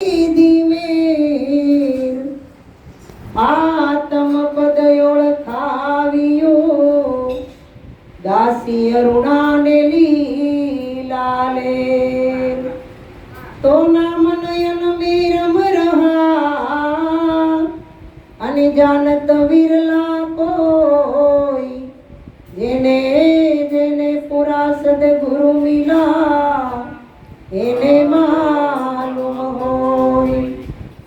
ધીમે આત્મ પદ ઓળખાવ્યો દાસી અરુણાને લીલાલે તો નામ નયન મેરમ રહા અને જાનત વિરલા કોઈ જેને જેને પુરા સદગુરુ મિલા એને માલુમ હોય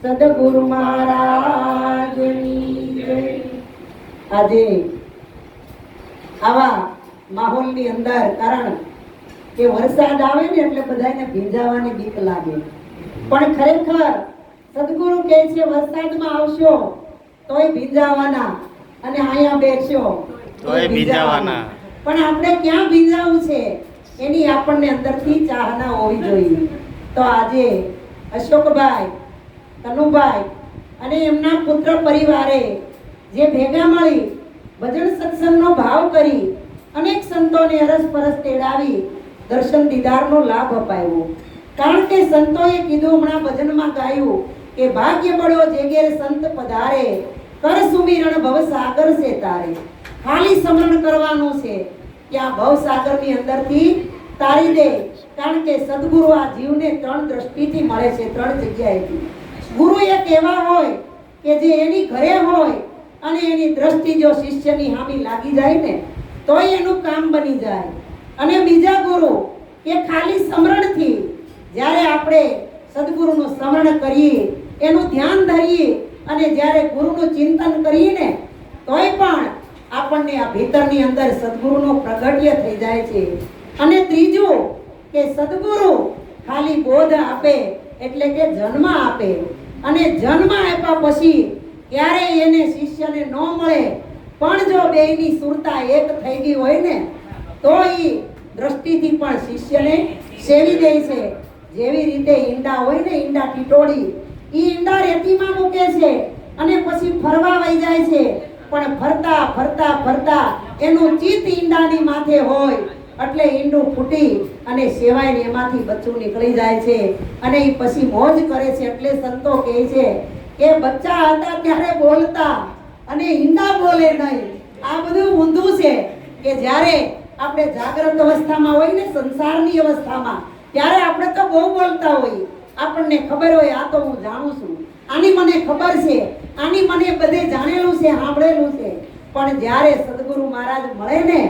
સદગુરુ મહારાજની જય। આજે આવા માહોલની અંદર કારણ કે વરસાદ આવે ને એટલે બધાને ભીંજાવાની બીક લાગે, પણ ખરેખર સદગુરુ કહે છે વરસાદમાં આવશો તોય ભીંજાવાના અને અહીંયા બેસશો તોય ભીંજાવાના, પણ આપણે ક્યાં ભીંજાવું છે એની આપણને અંદરથી ચાહના હોવી જોઈએ। તો આજે અશોકભાઈ, કનુભાઈ અને એમના પુત્ર પરિવારે જે ભેગા મળી ભજન સત્સંગનો ભાવ કરી અનેક સંતોને અરસપરસ તેડાવી દર્શન દીદારનો લાભ અપાયો। કારણ કે સંતોએ કીધું, હમણાં ભજનમાં ગાયું કે ભાગ્ય બળો જે ઘેર સંત પધારે કર સુમિરણ ભવ સાગર સે તારે। ખાલી સ્મરણ કરવાનું છે કે આ ભવ સાગરની અંદરથી તારી દે। કારણ કે સદગુરુ આ જીવને ત્રણ દ્રષ્ટિથી મળે છે, ત્રણ જગ્યાએથી। ગુરુ એક એવા હોય કે જે એની ઘરે હોય અને એની દ્રષ્ટિ જો શિષ્યની હામી લાગી જાય ને તોય એનું કામ બની જાય। અને બીજા ગુરુ કે ખાલી સ્મરણથી જ્યારે આપણે સદગુરુનું સ્મરણ કરીએ, એનું ધ્યાન ધરીએ અને જ્યારે ગુરુનું ચિંતન કરીએ ને તોય પણ આપણને આ ભીતરની અંદર સદગુરુનો પ્રગટ્ય થઈ જાય છે। અને ત્રીજું કે સદગુરુ ખાલી બોધ આપે એટલે કે જન્મ આપે, અને જન્મ આપ્યા પછી ક્યારે એને શિષ્યને ન મળે, પણ જો બેયની સુરતા એક થઈ ગઈ હોય ને તો ઈ દ્રષ્ટિથી પણ શિષ્યને સેવી દે છે। જેવી રીતે ઈંડા હોય ને, ઈંડા ટીટોળી, ઈ ઈંડા રેતીમાં મૂકે છે અને પછી ફરવા વઈ જાય છે, પણ ફરતા ફરતા ફરતા એનું ચિત્ત ઈંડાની માથે હોય એટલે ઈંડું ફૂટી અને સેવાય ને એમાંથી બચ્ચું નીકળી જાય છે અને એ પછી મોજ કરે છે। એટલે સંતો કહે છે કે બચ્ચા હતા ત્યારે બોલતા અને ઈંડા બોલે નહીં। આ બધું ઊંધું છે કે જ્યારે આપણે જાગ્રત અવસ્થામાં હોય ને, સંસારની અવસ્થામાં, ત્યારે આપણે તો બહુ બોલતા હોઈએ, આપણને ખબર હોય આ તો હું જાણું છું, આની મને ખબર છે, આની મને બધે જાણેલું છે, સાંભળેલું છે। પણ જ્યારે સદગુરુ મહારાજ મળે ને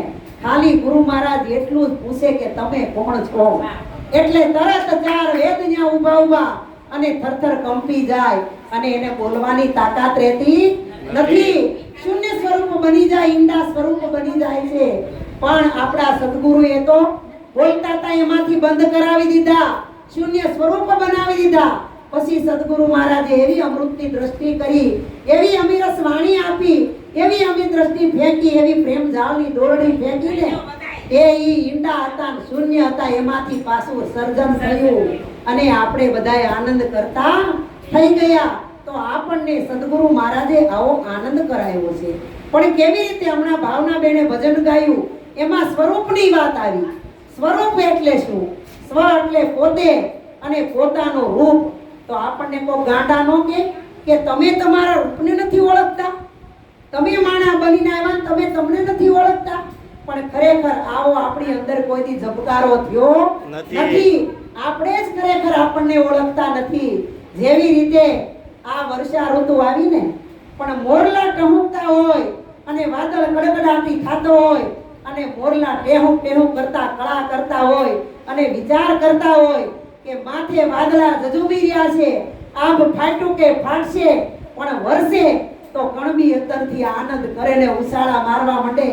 ખાલી ગુરુ મહારાજ એટલું જ પૂછે કે તમે કોણ છો, એટલે તરત ચાર વેદ ત્યાં ઊભા ઊભા અને થરથર કંપી જાય અને એને બોલવાની તાકાત રહેતી નથી। શૂન્ય સ્વરૂપ બની જાય, ઈંડા સ્વરૂપ બની જાય છે। પણ આપણા સદગુરુએ તો બોલતા હતા એમાંથી બંધ કરાવી દીધા, શૂન્ય સ્વરૂપ બનાવી દીધા। પછી સદગુરુ મહારાજે એવી અમૃતની દ્રષ્ટિ કરી, એવી અમીરસ વાણી આપી, એવી અમી દ્રષ્ટિ ફેંકી, એવી પ્રેમ જાળની દોરડી ફેંકીને એ ઈંડા હતા, શૂન્ય હતા, એમાંથી પાછું સર્જન થયું અને આપણે બધાએ આનંદ કરતા થઈ ગયા। તો આપણને સદગુરુ મહારાજે આવો આનંદ કરાયો છે। પણ કેવી રીતે? હમણાં ભાવના બેને ભજન ગાયું એમાં સ્વરૂપની વાત આવી। સ્વરૂપ એટલે શું? સ્વ એટલે પોતે અને પોતાનો રૂપ। તો આપણને કોઈ ગાંડા નો કે તમે તમારા રૂપને નથી ઓળખતા, તમે માણા બનીને આવ્યા તમે તમને નથી ઓળખતા। પણ ખરેખર આવો આપણી અંદર કોઈથી ઝબકારો થયો નથી, આપણે જ ખરેખર આપણને ઓળખતા નથી। જેવી રીતે આ વર્ષા ઋતુ આવીને પણ મોરલા ટહુકતા હોય અને વાદળ કડકડાટી થતો હોય અને મોરલા ટેહું ટેહું કરતા, કળા કરતા હોય અને વિચાર કરતા હોય કે માથે વાદળા જજુમી રહ્યા છે, આભ ફાટ્યું કે ફાટશે, પણ વરસે તો કણબી અંતરથી આનંદ કરે ને ઉછાળા મારવા માંડે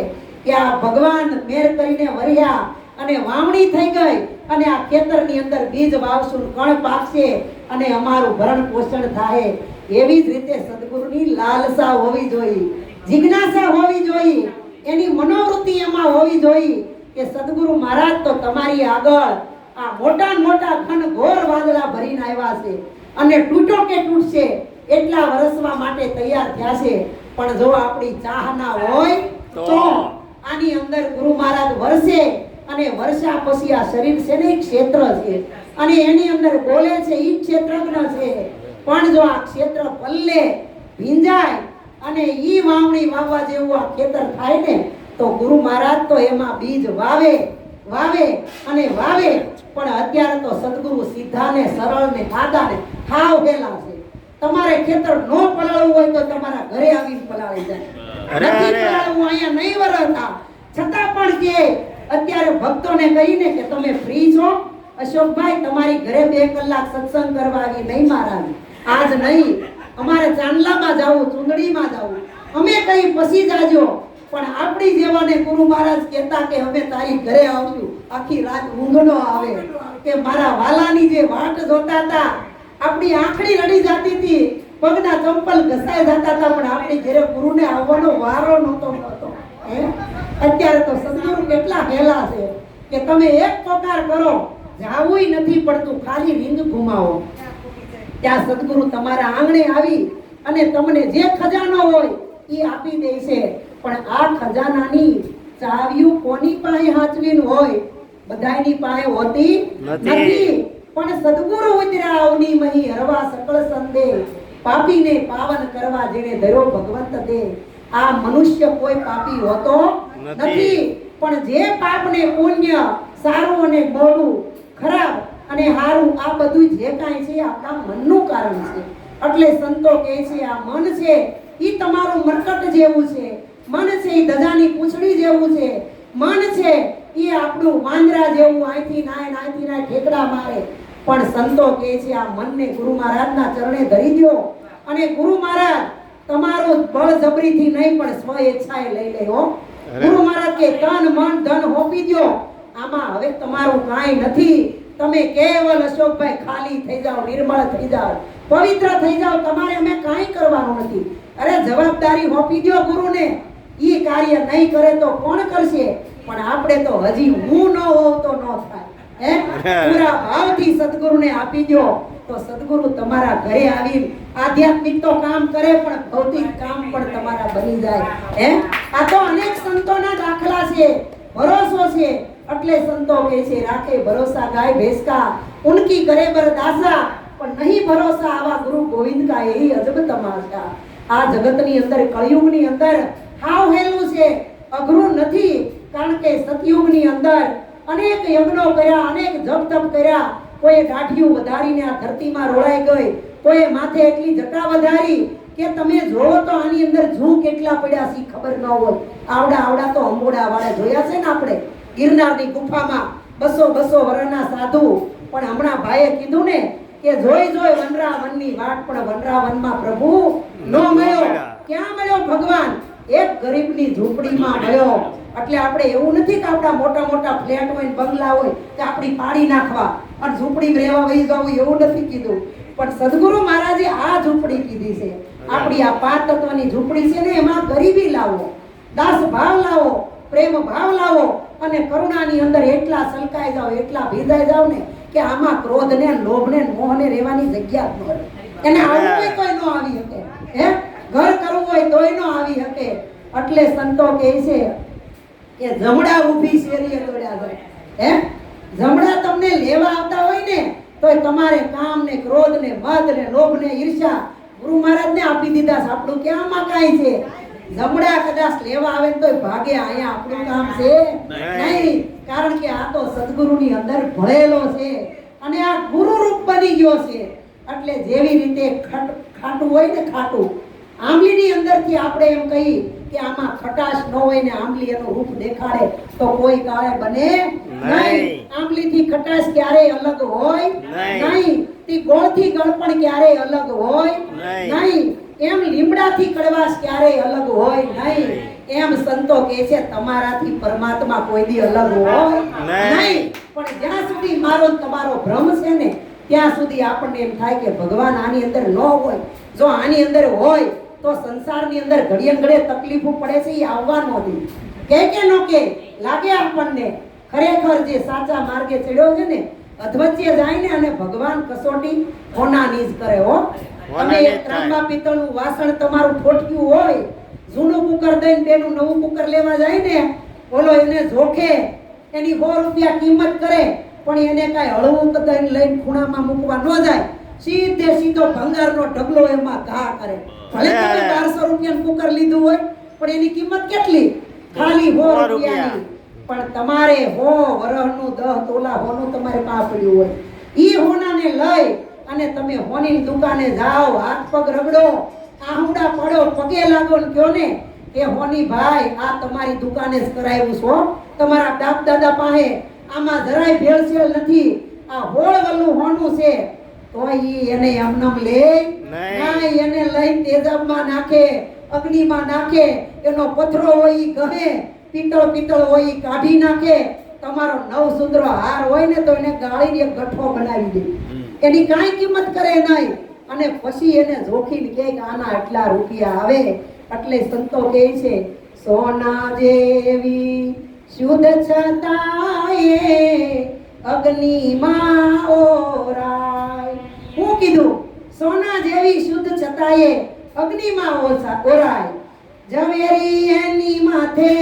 કે આ ભગવાન મેર કરીને વર્યા અને વાવણી થઈ ગઈ અને આ ખેતરની અંદર બીજ વાવશું, કણ પાકશે અને અમારું ભરણ પોષણ થાય। એવી જ રીતે સદગુરુની લાલસા હોવી જોઈએ, જિજ્ઞાસા હોવી જોઈએ, એની મનોવૃત્તિ એમાં હોવી જોઈએ કે સદગુરુ મહારાજ તો તમારી આગળ આ મોટા મોટા ઘન ઘોર વાદળા ભરીને આવ્યા છે અને તૂટો કે તૂટશે એટલા વરસવા માટે તૈયાર થયા છે। પણ જો આપણી ચાહના હોય તો આની અંદર ગુરુ મહારાજ વરસે અને વર્ષા પછી આ શરીર છે ને ક્ષેત્ર છે, અને એની અંદર બોલે છે ઈ ક્ષેત્રજ્ઞ છે. પણ જો આ ક્ષેત્ર પલ્લે ભીંજાય અને ઈ વાવણી વાવવા જેવું આ ખેતર થાય ને તો ગુરુ મહારાજ તો એમાં બીજ વાવે અને વાવે. પણ અત્યારે તો સદગુરુ સીધા ને સરળ ને સાદા ને હાવ હેલા છે. તમારે ખેતર નો પલાળવું હોય તો તમારા ઘરે આવીને પલાળી જાય. નથી પલાળવું અહીંયા નહીં વરતા છતાં પણ કે અત્યારે ભક્તોને કહીને કે તમે ફ્રી છો અશોકભાઈ, તમારી ઘરે 2 કલાક સત્સંગ કરવા આવી નહીં મહારાજ, આજ નહીં, અમારે ચાંદલામાં જાવું, ચુંદડીમાં જાવું, અમે કઈ પછી જાજો. પણ આપણી જેવાને ગુરુ મહારાજ કહેતા કે અમે તારી ઘરે આવશું, આખી રાત ઊંઘ ન આવે કે મારા વાલાની જે વાટ જોતા હતા, આપણી આંખડી રડી જતી હતી, પગના ચંપલ ઘસાઈ જતા હતા, પણ આપણી ઘરે ગુરુને આવવાનો વારો નહોતો મળતો. અત્યારે તો સદગુરુ કેટલા હેલા છે કે તમે એક પોકાર કરો, જાવુંય નથી પડતું, ખાલી રીંગ ઘુમાવો, ત્યાં સદગુરુ તમારા આંગણે આવી અને તમને જે ખજાનો હોય એ આપી દે છે. પણ આ ખજાનાની ચાવીઓ કોની પાસે હાચવીન હોય? બધાયની પાસે હોતી નથી. પણ સદગુરુ ઉતર્યા અવની મહી, હરવા સકળ સંદે, પાપીને પાવન કરવા જેને ધર્યો ભગવંત દે. આ મનુષ્ય કોઈ પાપી હોતો નથી, પણ જે પાપને પુણ્ય, સારું અને મોડું, ખરાબ અને હારું, આ બધું જે કાંઈ છે આપણા મનનું કારણ છે. એટલે સંતો કહે છે આ મન છે ઈ તમારું મરકટ જેવું છે, મન છે ઈ ધજાની પૂંછડી જેવું છે, મન છે ઈ આપણું વાંદરા જેવું, અહીંથી નાય ઠેકડા મારે. પણ સંતો કહે છે આ મનને ગુરુ મહારાજના ચરણે ધરી દો અને ગુરુ મહારાજ તમારું બળજબરીથી નહીં પણ સ્વ ઈચ્છાએ લઈ લે હો. ગુરુ મહારાજ કે તન મન ધન હોપી દો, આમાં હવે તમારું કાંઈ નથી, તમે કેવલ અશોકભાઈ ખાલી થઈ જાઓ, નિર્મળ થઈ જાઓ, પવિત્ર થઈ જાઓ, તમારે અમે કાંઈ કરવાનું નથી. અરે જવાબદારી હોપી દો ગુરુને, ઈ કાર્ય નહીં કરે તો કોણ કરશે? પણ આપણે તો હજી હું ન હોઉં તો ન થાય. પૂરા ભાવથી સદગુરુને આપી દો તો સદગુરુ તમારા ઘરે આવી આધ્યાત્મિક તો કામ કરે પણ ભૌતિક કામ પણ તમારા બની જાય. આ તો અનેક સંતોના દાખલા છે, ભરોસો છે. એટલે સંતો કહે છે રાખે ભરોસા ગાય ભેંસકા, ઉનકી કરે બરદાસા, પણ નહીં ભરોસા આવા ગુરુ ગોવિંદ કા, એ અજબ તમાશા. આ જગતની અંદર, કળિયુગની અંદર હાવ હેલું છે, અઘરું નથી. કારણ કે સતયુગની અંદર અનેક યજ્ઞો કર્યા, અનેક જપ તપ કર્યા, કોઈ દાઢીઓ વધારીને આ ધરતીમાં રોળાઈ ગઈ, કોઈ માથે એટલી જટા વધારી કે તમે જોવો તો આની અંદર જૂ કેટલા પડ્યા છે ખબર ન હોય. આવડા તો અંબોડા વાળા જોયા છે ને આપણે ગિરનારની ગુફામાં 200 વર્ષના સાધુ. પણ હમણાં ભાઈએ કીધું ને કે જોઈ વનરાવનની વાટ, પણ વનરાવનમાં પ્રભુ નો મળ્યો. ક્યાં મળ્યો ભગવાન? એક ગરીબની ઝૂંપડીમાં મળ્યો. એટલે આપણે એવું નથી કે આપણા મોટા ફ્લેટ હોય, બંગલા હોય કે આપણી પાડી નાખવા અને ઝૂંપડીમાં રહેવા વહી જવું, એવું નથી કીધું. પણ સદગુરુ મહારાજે આ ઝૂંપડી કીધી છે, આપણી આ 5 તત્વની ઝૂંપડી છે ને, એમાં ગરીબી લાવો, દાસ ભાવ લાવો, પ્રેમ ભાવ લાવો અને કરુણાની અંદર એટલા સલકાઈ જાઓ, એટલા ભીજાઈ જાઓ ને કે આમાં ક્રોધને, લોભને, મોહને રહેવાની જગ્યા જ ન રહે. એને આવવું હોય તોય ન આવી શકે, ઘર કરવું હોય તોય ન આવી શકે. એટલે સંતો કહે છે કે જમડા ઊભી શેરીએ દોડ્યા જાય. જમડા તમને લેવા આવતા હોય ને તોય તમારે કામ ને, ક્રોધ ને, મદ ને, લોભ ને, ઈર્ષા ગુરુ મહારાજને આપી દીધા છે. આપણું ક્યાંમાં કાંઈ છે? જમડા કદાચ લેવા આવે તો ભાગે, અહીંયા આપણું કામ છે નહીં. કારણ કે આ તો સદગુરુની અંદર ભળેલો છે અને આ ગુરુ રૂપ બની ગયો છે. એટલે જેવી રીતે ખાટું હોય ને, ખાટું આંબલીની અંદરથી આપણે એમ કહી કે આમાં ખટાશ ન હોય ને આંબલી એનું રૂપ દેખાડે તો કોઈ કાળે બને નહીં. આંબલીથી ખટાશ ક્યારેય અલગ હોય નહીં, તે ગોળથી ગળપણ ક્યારેય અલગ હોય નહીં, એમ લીમડાથી કડવાશ ક્યારેય અલગ હોય નહીં. એમ સંતો કહે છે તમારાથી પરમાત્મા કોઈ દી અલગ હોય નહીં. પણ જ્યાં સુધી મારો તમારો ભ્રમ છે ને ત્યાં સુધી આપણને એમ થાય કે ભગવાન આની અંદર ન હોય. જો આની અંદર હોય તો સંસારની અંદર ઘડીએ ઘડીએ તકલીફો પડે છે, એ આવવાનો હતી. કે નો કે લાગે આપણને ખરેખર જે સાચા માર્ગે ચડ્યો છે ને, અધવચ્ચે જાય ને અને ભગવાન કસોટી કોનાની જ કરે હો. તમે એક ત્રાંબા પિત્તળનું વાસણ તમારું ઠોઠ્યું હોય, જૂનું કુકર દઈને તેનું નવું કુકર લેવા જાય ને, બોલો એને જોખે, એની 100 રૂપિયા કિંમત કરે, પણ એને કાંઈ હળવું કદાઈ લઈને ખૂણામાં મૂકવા ન જાય, સીધો ભંગારનો ઢગલો એમાં ઘા કરે. ભલે તમે 1200 રૂપિયાનું કુકર લીધું હોય પણ એની કિંમત કેટલી? ખાલી 100 રૂપિયાની. પણ તમારે 100 વરહનું 10 તોલા હોનું તમારે પાસે પડ્યું હોય, ઈ હોનાને લઈ અને તમે હોની દુકાને જાઓ, હાથ પગ રગડો, આહુડા પડો, પગે લાગો ને કયો ને કે હોની ભાઈ આ તમારી દુકાને જ કરાવ્યું છો, તમારા બાપ દાદા પાસે આમાં જરાય ભેળસેળ નથી, આ હોળવલું હોનું છે. તો ઈ એને એમનેમ લે નહીં, એને લઈ તેજાબમાં નાખે, અગ્નિમાં નાખે, એનો પથરો હોય ઈ ગહે, પિત્તળ હોય ઈ કાઢી નાખે. તમારો નવ સુંદરો હાર હોય ને તો એને ગાળીને એક ગઠ્ઠો બનાવી દે, એની કાંઈ કિંમત કરે નહીં. અને પછી એને જોખીને કહે કે આના આટલા રૂપિયા આવે. એટલે સંતો કહે છે સોના જેવી શુદ્ધ છતાંય અગ્નિમાં ઓરાય. હું કીધું? સોના જેવી શુદ્ધ છતાંય અગ્નિમાં ઓરાય. ઝવેરી એની માથે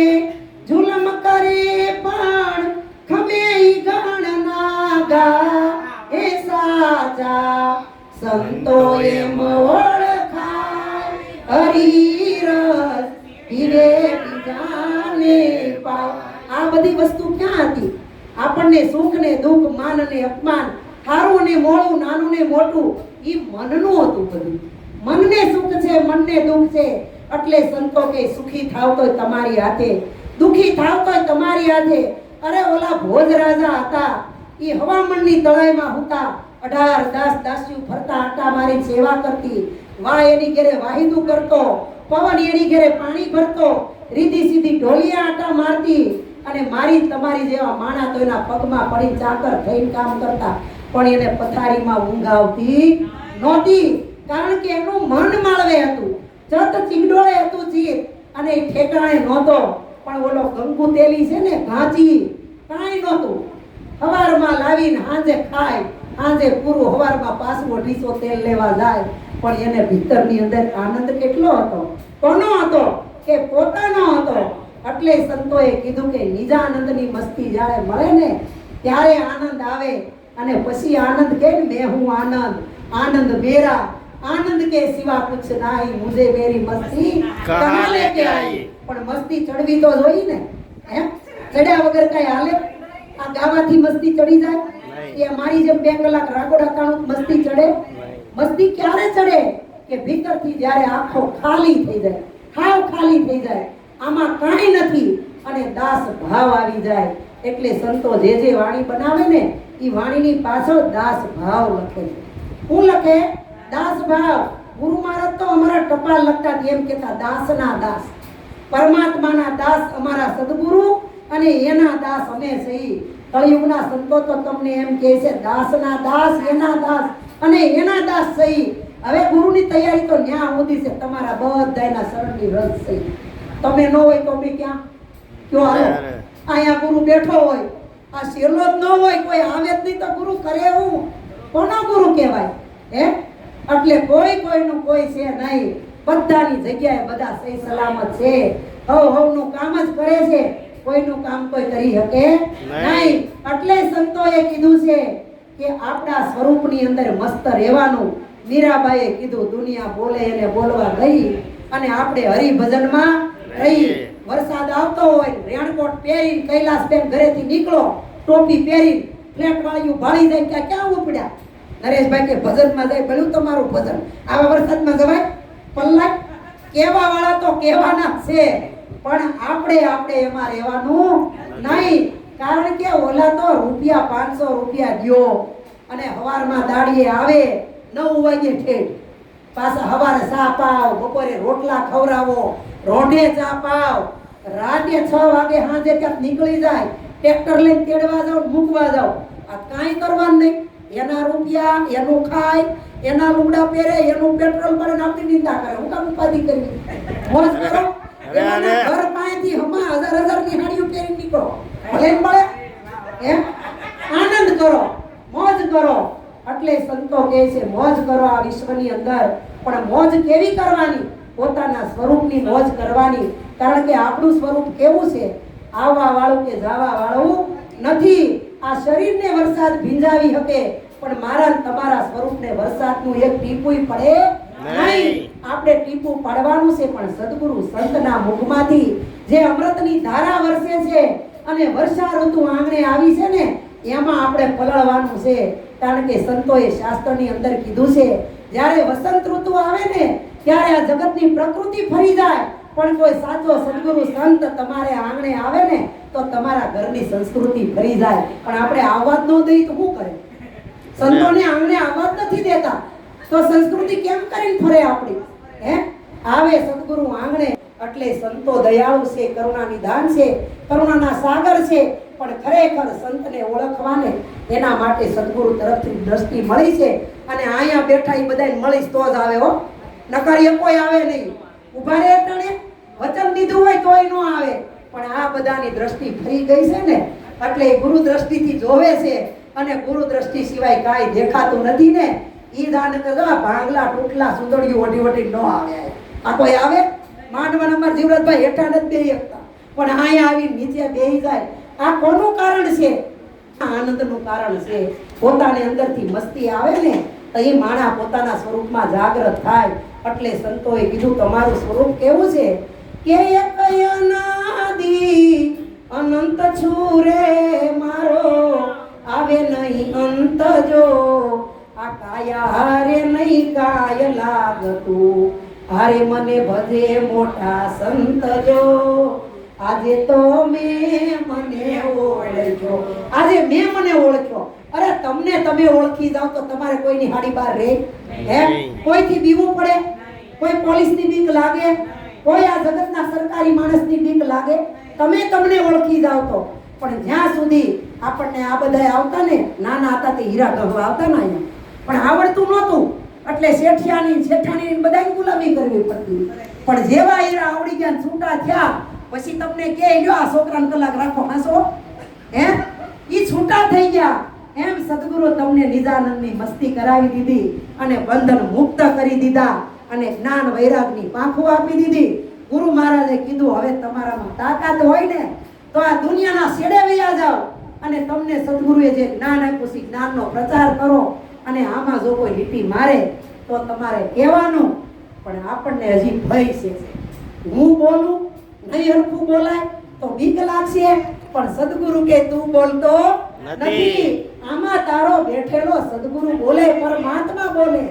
જુલમ કરે પણ ખમે ગણ નાગા, એ સાચા સંતો એમ ઓળખાય, હરિરસ પીવે બીજાને પાય. આ બધી વસ્તુ ક્યાં હતી? આપણને સુખ ને દુઃખ, માન ને અપમાન, સારું ને મોડું, નાનું ને મોટું, ઈ મનનું હતું બધું. મનને સુખ છે, મનને દુઃખ છે. એટલે સંતો કે સુખી થાવ તોય તમારી હાથે, દુખી થાવ તોય તમારી હાથે. અરે ઓલા ભોજ રાજા હતા, ઈ હવામણની તળાઈમાં હતા, 18 દાસ દાસીઓ ફરતા આટા મારી સેવા કરતી, વાહ એની ઘરે વાહિદું કરતો, પવન એની ઘરે પાણી ભરતો, રીધી સીધી ઢોલિયા આટા મારતી. અને મારી તમારી જેવા માણા તો એના પગમાં પડી ચાકર થઈને કામ કરતા, પણ એને પથારીમાં ઊંઘ આવતી નહોતી, કારણ કે એનું મન માળવે હતું, જત ચીગડોળે હતું ચીત, અને ઠેકાણે નહોતો. પણ ઓલો ગંગુ તેલી છે ને ઘાંચી, કાંઈ નહોતું. હવારમાં લાવીને હાંજે ખાય, હાંજે પૂરું, હવારમાં પાછું 250 તેલ લેવા જાય. પણ એને ભીતરની અંદર આનંદ કેટલો હતો? કોનો હતો? કે પોતાનો હતો. એટલે સંતોએ કીધું કે નિજાનંદની મસ્તી જ્યારે મળે ને ત્યારે આનંદ આવે. અને પછી આનંદ કે મેં હું આનંદ મેરા, આનંદ કે સિવા કુછ નહીં, મુझे मेरी मस्ती कहां लेके आई. પણ મસ્તી ચડવી તો જોઈ ને, હે? ચડ્યા વગર કઈ હાલે? આ ગાવાથી મસ્તી ચડી જાય? એ મારી જેમ 2 કલાક રાગોડા તાણું મસ્તી ચડે? મસ્તી ક્યારે ચડે? કે ભીતરથી જ્યારે આંખો ખાલી થઈ જાય, હાવ ખાલી થઈ જાય, આમાં કાંઈ નથી, અને દાસ ભાવ આવી જાય. એટલે સંતો જે વાણી બનાવે ને એ વાણીની પાછળ દાસ ભાવ લખે છે. શું લખે? દાસ ભાવ. ગુરુ મહારાજ તો અમારા ટપાલ લખતા એમ કહેતા દાસના દાસ, પરમાત્માના દાસ અમારા સદગુરુ, અને એના દાસ અમે સહી. કળિયુગના સંતો તો તમને એમ કહે છે દાસના દાસ, એના દાસ અને એના દાસ સહી. હવે ગુરુની તૈયારી તો ન્યા સુધી છે, તમારા બધાના શરણની રજ સહી. તમે ન હોય તો બી ક્યાં કયો હાલો? અહીંયા ગુરુ બેઠો હોય, આ શેરલો જ ન હોય, કોઈ આવે જ નહીં તો ગુરુ કરે એવું? કોનો ગુરુ કહેવાય? હે? એટલે કોઈનું કોઈ છે નહીં, બધાની જગ્યાએ બધા સહી સલામત છે. હવનું કામ જ કરે છે, કોઈનું કામ કોઈ કરી શકે નહીં. એટલે સંતોએ કીધું છે કે આપણા સ્વરૂપની અંદર મસ્ત રહેવાનું. મીરાબાઈએ કીધું દુનિયા બોલે એને બોલવા ગઈ, અને આપણે હરિભજનમાં રહી. વરસાદ આવતો હોય, રેણકોટ પહેરીને કૈલાસબેન ઘરેથી નીકળો, ટોપી પહેરીને ફ્લેટ વાળીયું ભાળી જાય કે ક્યાં ઉપડ્યા? નરેશભાઈ કે ભજનમાં જાય, ભલું તમારું ભજન, આવા વરસાદમાં જવાય? પલ્લાય? કેવા વાળા તો કહેવાના છે, પણ આપણે એમાં રહેવાનું નહીં. કારણ કે ઓલા તો રૂપિયા 500 રૂપિયા દ્યો, અને હવારમાં દાડીએ આવે 9 વાગે ઠેઠ, પાછા હવારે ચા પાવ, બપોરે રોટલા ખવડાવો, રોઢે ચા પાવ, રાતે 6 વાગે સાંજે ક્યાંક નીકળી જાય, ટ્રેક્ટર લઈને તેડવા જાવ, મૂકવા જાવ. આ કાંઈ કરવાનું નહીં. એના રૂપિયા, એનું ખાય, એના લુગડા પહેરે, એનું પેટ્રોલ ભરે, આપણી નિંદા કરે. હું કામ ઉપાધિ કરવી? મોજ કરો. એના ઘર પાસેથી હમા 1000 ની હાડીઓ પહેરીને નીકળો, ભલે મળે. એમ આનંદ કરો, મોજ કરો. એટલે સંતો કહે છે મોજ કરો આ વિશ્વની અંદર. પણ મોજ કેવી કરવાની? પોતાના સ્વરૂપની મોજ કરવાની. કારણ કે આપણું સ્વરૂપ કેવું છે? આવવા વાળું કે જવા વાળું નથી આ શરીરને વરસાદ ભીંજાવી શકે, પણ મારા ને તમારા સ્વરૂપને વરસાદનું એક ટીપુય પડે નહીં. આપણે ટીપું પાડવાનું છે, પણ સદગુરુ સંતના મુખમાંથી જે અમૃતની ધારા વરસે છે અને વર્ષા ઋતુ આંગણે આવી છે ને, એમાં આપણે પલળવાનું છે. કારણ કે સંતોએ શાસ્ત્રની અંદર કીધું છે, જ્યારે વસંત ઋતુ આવે ને ત્યારે આ જગતની પ્રકૃતિ ફરી જાય, પણ કોઈ સાચો સદગુરુ સંત તમારે આંગણે આવે ને તો તમારા ઘરની સંસ્કૃતિ ફરી જાય. પણ આપણે આવવા જ ન દઈએ તો શું કરે? સંતોને આંગણે આવવા જ નથી દેતા તો સંસ્કૃતિ કેમ કરીને ફરે આપણી? આવે સદગુરુ આંગણે એટલે સંતો દયાળુ છે, કરુણા નિધાન છે, કરુણાના સાગર છે. પણ ખરેખર સંતને ઓળખવાને એના માટે સદગુરુ તરફથી દ્રષ્ટિ મળી છે. અને અહીંયા બેઠા એ બધાને મળીશ તો જ આવે હો, નકર એ કોઈ આવે નહીં. ઉભા રહે એટલે વચન દીધું હોય તોય ન આવે. પણ આ બધાની દ્રષ્ટિ ફરી ગઈ છે ને, એટલે ગુરુ દ્રષ્ટિથી જોવે છે. અને ગુરુ દ્રષ્ટિ સિવાય કાંઈ દેખાતું નથી ને. ઈ દાન કરવા ભાંગલા ટૂટલા સુંદરિયું ઓઢી ઓઢી ન આવે. આ કોઈ આવે? માંડવા નંબર જીવરતભાઈ હેઠા નથી બેહી શકતા, પણ અહીંયા આવી નીચે બેહી જાય. આ કોનું કારણ છે? આનંદનું કારણ છે. પોતાની અંદરથી મસ્તી આવે ને તો એ માણા પોતાના સ્વરૂપમાં જાગૃત થાય. એટલે સંતોએ કીધું તમારું સ્વરૂપ કેવું છે કે એક અનાદિ અનંત છું રે મારો, આવે નહીં અંત જો આ કાયા હારે નહીં કાય લાગતું, હારે મને ભજે મોટા સંત જો. આજે તો મેં મને ઓળખ્યો, આજે મેં મને ઓળખ્યો. અરે તમને તમે ઓળખી જાવ તો તમારે કોઈની હાડી બહાર રહે? કોઈથી બીવું પડે? કોઈ પોલીસની બીક લાગે? કોઈ આ જગતના સરકારી માણસની બીક લાગે? તમે તમને ઓળખી જાવ તો. પણ જ્યાં સુધી આપણને આ બધા આવતા ને, નાના હતા તે હીરા ગઢવા આવતા ને અહીંયા, પણ આવડતું નહોતું એટલે શેઠિયાની શેઠાણી બધાની ગુલામી કરવી પડતી. પણ જેવા હીરા આવડી ગયા છૂટા થયા પછી તમને કે લ્યો આ છોકરાને કલાક રાખો હાસો, ઈ છૂટા થઈ ગયા. એમ સદગુરુ તમને નિજાનંદની મસ્તી કરાવી દીધી અને બંધન મુક્ત કરી દીધા અને જ્ઞાન વૈરાગની પાંખો આપી દીધી. ગુરુ મહારાજે કીધું હવે તમારામાં તાકાત હોય ને તો આ દુનિયાના છેડે વયા જાઓ અને તમને સદગુરુએ જે જ્ઞાન આપ્યું છે જ્ઞાનનો પ્રચાર કરો. અને આમાં જો કોઈ લીટી મારે તો તમારે કહેવાનું, પણ આપણને હજી ભય છે. હું બોલું નહીં હરખું બોલાય તો બીક લાગશે, પણ સદગુરુ કે તું બોલતો નથી. આમાં તારો બેઠેલો સદગુરુ બોલે, પરમાત્મા બોલે.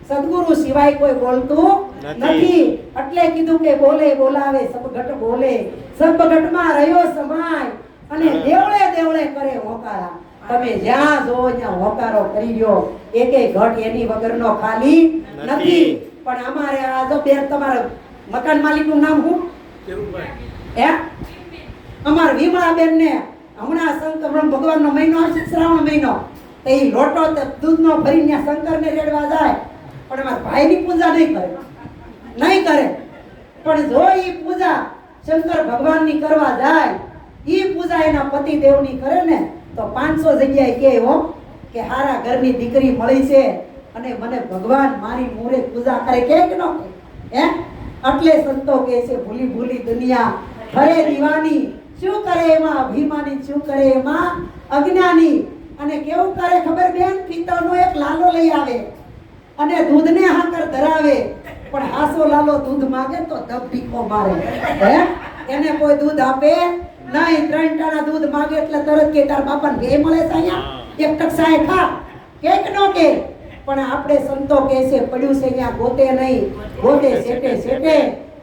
સદગુરુ સિવાય કોઈ બોલતું નથી. એટલે કીધું કે બોલે બોલાવે સબ ઘટ બોલે, સબ ઘટમાં રહ્યો સમાય અને દેવળે દેવળે કરે હોકારા. તમે જ્યાં જો ત્યાં હોકારો કરી રહ્યો, એકે ઘટ એની વગરનો ખાલી નથી. પણ અમારે આ જો બેન તમારા મકાન માલિકનું નામ શું? અમાર વિમળા બેન ને હમણાં શંકર ભગવાનનો મહિનો આવશે, શ્રાવણ મહિનો, તો એ લોટો દૂધનો ભરીને શંકરને રેડવા જાય. પણ અમારા ભાઈની પૂજા નહીં કરે. પણ જો ઈ પૂજા શંકર ભગવાનની કરવા જાય, ઈ પૂજા એના પતિદેવની કરે ને તો 500 જગ્યાએ કહે હો કે હારા ઘરની દીકરી મળી છે અને મને ભગવાન મારી મોરે પૂજા કરે. કે ન કહે? એટલે સંતો કહે છે ભૂલી ભૂલી દુનિયા ફરે દીવાની, શું કરે એમાં અભિમાની, શું કરે એમાં અજ્ઞાની. અને કેવું કરે ખબર બેન? પિત્તળનો એક લાલો લઈ આવે અને દૂધને હાકર ધરાવે, પણ હાસો લાલો દૂધ માંગે તો ધબડીકો મારે. એને કોઈ દૂધ આપે નહીં. 3 ટાણા દૂધ માંગે એટલે તરત કે તાર બાપાને બે મળે છે અહીંયા, એક ટકસાએ ખા. કેક નો કે? પણ આપણે સંતો કહે છે પડ્યું છે અહીંયા ગોતે નહીં, ગોતે સેટે સેટે.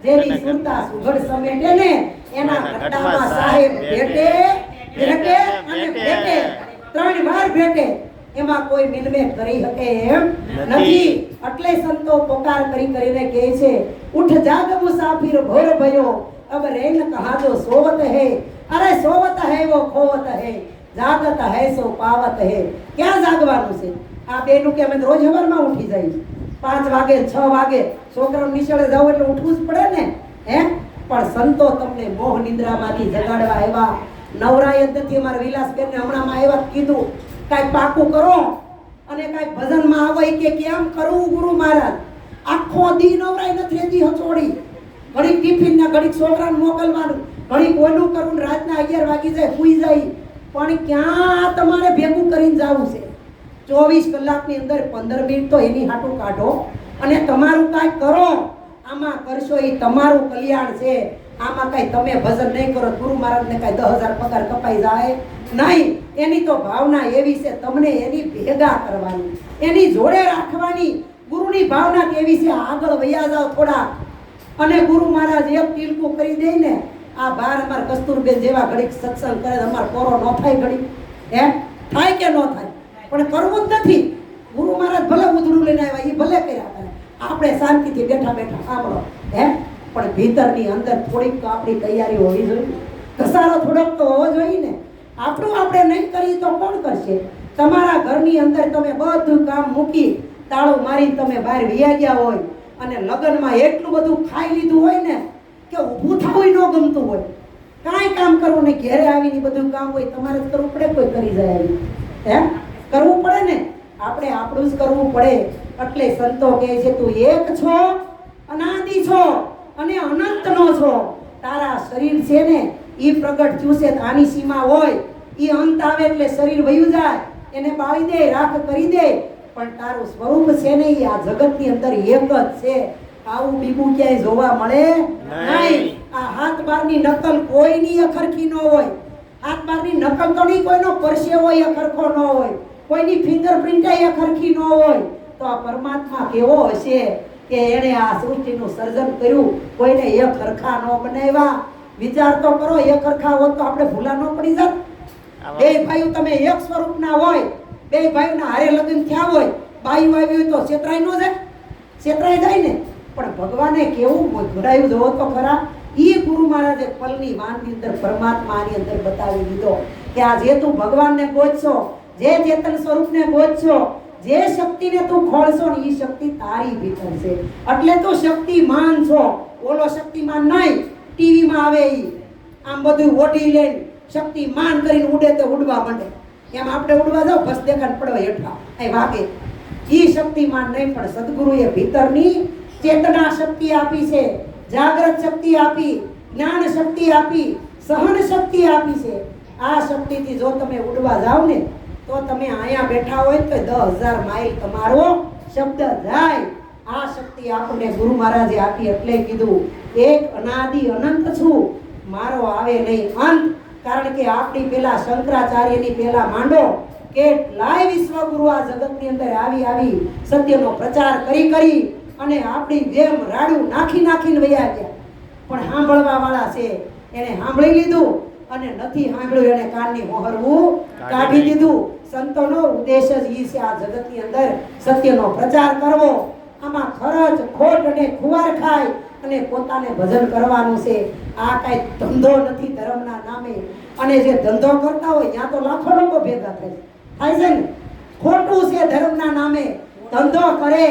જેની સુરતા સુઘડ સમેટે ને એના ઘટામાં સાહેબ ભેટે ભેટે અને ભેટે. 3 વાર ભેટે. એમાં કોઈ મિલમે કરી શકે એમ નથી. એટલે સંતો પોકાર કરી કરીને કહે છે ઉઠ જાગ મુસાફિર ભોર ભયો, अब रेन कहा जो सोवत है, अरे सोवत है वो खोवत है, जागत है सो पावत है. ક્યાં જાગવાનું છે? આ બેનું કે અમે રોજ સવારમાં ઉઠી જઈએ 5 વાગે 6 વાગે, છોકરાઓ નિશાળે જાવ એટલે ઉઠવું જ પડે ને. પણ સંતો તમને મોહ નિદ્રામાંથી જગાડવા આવ્યા. નવરાય જ નથી. અમારા વિલાસબેન ને હમણાં આવ્યા કીધું કાંઈ પાકું કરો અને કાંઈ ભજનમાં આવો કે કેમ કરવું ગુરુ મહારાજ. આખો દી નવરાય નથી રહેતી હચોડી. ઘડીક ટિફિન ના ઘડીક છોકરાને મોકલવાનું, ઘડીક ઓલું કરવું, રાતના 11 વાગી જાય સુઈ જાય. પણ ક્યાં તમારે ભેગું કરીને જવું છે? 24 કલાકની અંદર 15 મિનિટ તો એની હાટું કાઢો અને તમારું કાંઈ કરો. આમાં કરશો એ તમારું કલ્યાણ છે. આમાં કાંઈ તમે ભજન નહીં કરો, ગુરુ મહારાજને કાંઈ 10,000 પગાર કપાઈ જાય નહીં. એની તો ભાવના એવી છે, તમને એની ભેગા કરવાની, એની જોડે રાખવાની. ગુરુની ભાવના કેવી છે? આગળ વયા જાઓ થોડા, અને ગુરુ મહારાજ એક ટીલકું કરી દે ને, આ બાર અમાર કસ્તુરબેન જેવા ઘડીક સત્સંગ કરે, અમાર પોરો ન થાય ઘડી? હે, થાય કે ન થાય? પણ કરવું જ નથી. ગુરુ મહારાજ ભલે ઉધડું લઈને આવ્યા, એ ભલે કર્યા કરે, આપણે શાંતિથી બેઠા બેઠા સાંભળો. હે, પણ ભીતરની અંદર થોડીક તો આપણી તૈયારી હોવી જોઈએ, ઘસારો થોડોક તો હોવો જોઈએ ને. આપણું આપણે નહીં કરીએ તો કોણ કરશે? તમારા ઘરની અંદર તમે બધું કામ મૂકી તાળું મારી તમે બહાર વયા ગયા હોય અને લગ્નમાં એટલું બધું ખાઈ લીધું હોય ને કે ઊભું થવું ન ગમતું હોય, કાંઈ કામ કરવું નહીં, ઘેરે આવીને બધું કામ હોય તમારે જ કરવું પડે, કોઈ કરી જાય આવી? હે, કરવું પડે ને. આપણે આપણું જ કરવું પડે. એટલે સંતો કહે છે, તું એક છો, અનાદિ છો અને અનંતનો છો. તારા શરીર છે ને એ પ્રગટ થયું છે, આની સીમા હોય, એ અંત આવે એટલે શરીર વયું જાય, એને બાળી દે, રાખ કરી દે, પણ તારું સ્વરૂપ છે ને એ આ જગતની અંદર એક જ છે. આવું બીબું ક્યાંય જોવા મળે નહીં. આ હાથ બારની નકલ કોઈની અખરખી ન હોય. હાથ બારની નકલ તો નહીં, કોઈનો પરસેવો અખરખો ન હોય, કોઈની ફિંગરપ્રિન્ટ અખરખી ન હોય. તો આ પરમાત્મા કેવો હશે કે એણે આ સૃષ્ટિનું સર્જન કર્યું, કોઈને એક હરખા ન બનાવ્યા. વિચાર તો કરો, એક હરખા હોત તો આપણે ભૂલા ન પડી જાત. બે ભાઈઓ તમે એક સ્વરૂપના હોય, બે ભાઈઓના હારે લગ્ન થયા હોય, બાઈ આવી હોય તો છેતરાઈ ન જાય? છેતરાઈ જાય ને. પણ ભગવાને કેવું ઘડાયું જોવો તો ખરા. ઈ ગુરુ મહારાજે પલની વાનની અંદર પરમાત્માની અંદર બતાવી દીધો કે આ જે તું ભગવાનને ગોતશો, જે ચેતન સ્વરૂપને ગોતશો, જે શક્તિને તું ખોળશો ને એ શક્તિ તારી ભીતર છે. એટલે તું શક્તિમાન છો. ઓલો શક્તિમાન નહીં, ટીવીમાં આવે ઈ આમ બધું ઓઢી લે, શક્તિમાન કરીને ઉડે તો ઉડવા માંડે. એમ આપણે ઉડવા જાવ, બસ દેખાડ પડવા હેઠા અહીં વાગે. ઈ શક્તિમાન નહીં, પણ સદગુરુએ ભીતરની ચેતના શક્તિ આપી છે, જાગૃત શક્તિ આપી, જ્ઞાન શક્તિ આપી, સહન શક્તિ આપી છે. આ શક્તિથી જો તમે ઉડવા જાવ ને તો તમે અહીંયા બેઠા હોય તો 10,000 માઇલ તમારો શબ્દ જાય. આ શક્તિ આપણને ગુરુ મહારાજે આપી. એટલે કીધું એક અનાદિ અનંત છું, મારો આવે નહીં અંત. કારણ કે આપણી પેલા શંકરાચાર્યની પેલા માંડો કેટલાય વિશ્વગુરુ આ જગતની અંદર આવી સત્યનો પ્રચાર કરી અને આપણી જેમ રાડું નાખીને વયા ગયા. પણ સાંભળવા વાળા છે એને સાંભળી લીધું, અને નથી સાંભળ્યું એને કાનની મોહરવું કાઢી દીધું. સંતોનો ઉદ્દેશ જ ઈ છે આ જગતની અંદર સત્યનો પ્રચાર કરવો. આમાં ખર્ચ ખોટ અને ખુવાર ખાય અને પોતાને ભજન કરવાનું છે. આ કાંઈ ધંધો નથી ધર્મના નામે. અને જે ધંધો કરતા હોય ત્યાં તો લાખો લોકો ભેગા થાય છે ને. ખોટું છે ધર્મના નામે ધંધો કરે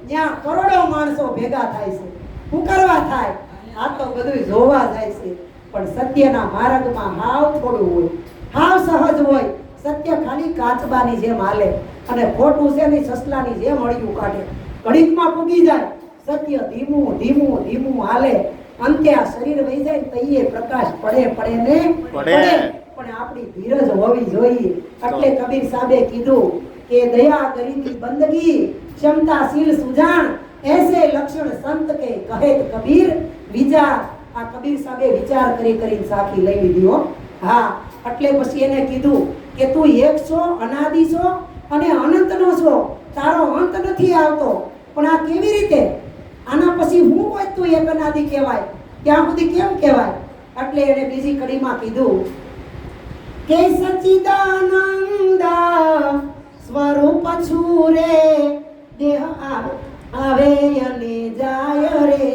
ત્યાં કરોડો માણસો ભેગા થાય છે. શું કરવા થાય? આ તો બધું જોવા જાય છે. પણ સત્યના માર્ગમાં હાવ થોડું હોય, હાવ સહજ હોય. સત્ય ખાલી કાચબાની જેમ હાલે અને ખોટું છે ને સસલાની જેમ અળિયું કાઢે, ઘડીકમાં પૂગી જાય. સત્ય ધીમું ધીમું ધીમું હાલે, અંતે આ શરીર વહી જાય તઈએ પ્રકાશ પડે ને પડે. પણ આપણી ધીરજ હોવી જોઈએ. એટલે કબીર સાહેબે કીધું કે દયા કરીની બંદગી, ક્ષમતાશીલ સુજાણ, ऐसे लक्षण संत के कहेत कबीर विचार. આ કબીર સાહેબે વિચાર કરીને સાખી લઈ લીધી હો. હા, એટલે પછી એને કીધું કે તું એક છો, અનાદિ છો અને અનંતનો છો, તારો અંત નથી આવતો. પણ આ કેવી રીતે? આના પછી હું હોય તું એક અનાદિ કહેવાય, ત્યાં સુધી કેમ કહેવાય? એટલે એને બીજી કડીમાં કીધું કે સચ્ચિદાનંદ સ્વરૂપ છું રે, દેહ આવે અને જાય રે,